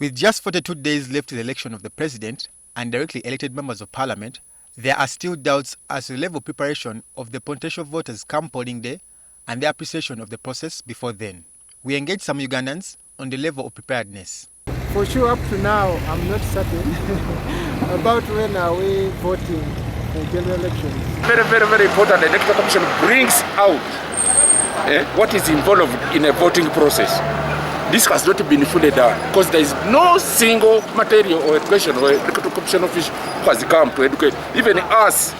With just 42 days left to the election of the president and directly elected members of parliament, there are still doubts as to the level of preparation of the potential voters come polling day and their appreciation of the process before then. We engaged some Ugandans on the level of preparedness. For sure, up to now, I'm not certain about when are we voting for general elections. Very important. The Electoral Commission brings out what is involved in a voting process. This has not been fully done because there is no single material or education or Electoral Commission official who has come to educate. Even us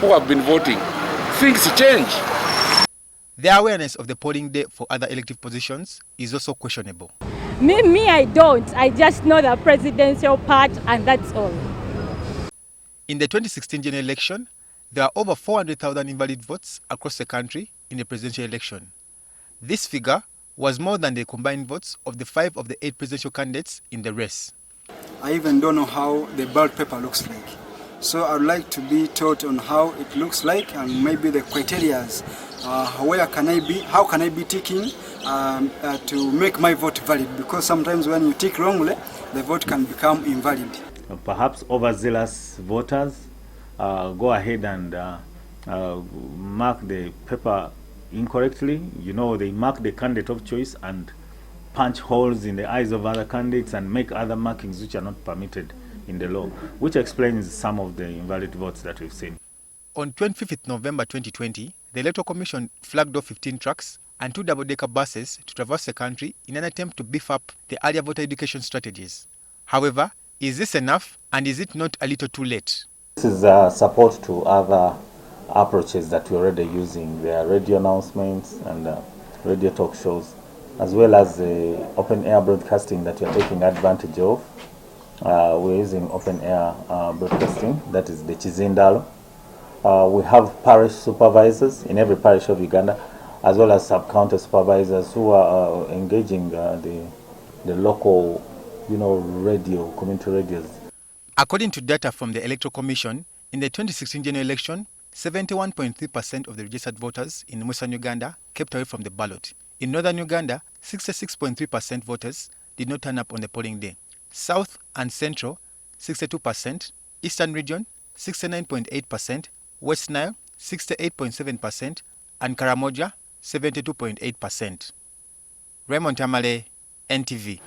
who have been voting, things change. The awareness of the polling day for other elective positions is also questionable. Me, I don't. I just know the presidential part and that's all. In the 2016 general election, there are over 400,000 invalid votes across the country in the presidential election. This figure was more than the combined votes of the 5 of the 8 presidential candidates in the race. I even don't know how the ballot paper looks like. So I'd like to be taught on how it looks like and maybe the criteria. How can I be ticking to make my vote valid? Because sometimes when you tick wrongly, the vote can become invalid. Perhaps overzealous voters go ahead and mark the paper incorrectly. They mark the candidate of choice and punch holes in the eyes of other candidates and make other markings which are not permitted in the law, which explains some of the invalid votes that we've seen. On 25th November 2020, the Electoral Commission flagged off 15 trucks and 2 double-decker buses to traverse the country in an attempt to beef up the earlier voter education strategies. However, is this enough, and is it not a little too late? This is support to other approaches that we're already using. There are radio announcements and radio talk shows, as well as the open-air broadcasting that we're taking advantage of. We're using open-air broadcasting, that is the Chizindalo. We have parish supervisors in every parish of Uganda, as well as sub-county supervisors who are engaging the local, radio, community radios. According to data from the Electoral Commission, in the 2016 general election, 71.3% of the registered voters in Western Uganda kept away from the ballot. In Northern Uganda, 66.3% voters did not turn up on the polling day. South and Central, 62%, Eastern Region, 69.8%, West Nile, 68.7%, and Karamoja, 72.8%. Raymond Tamale, NTV.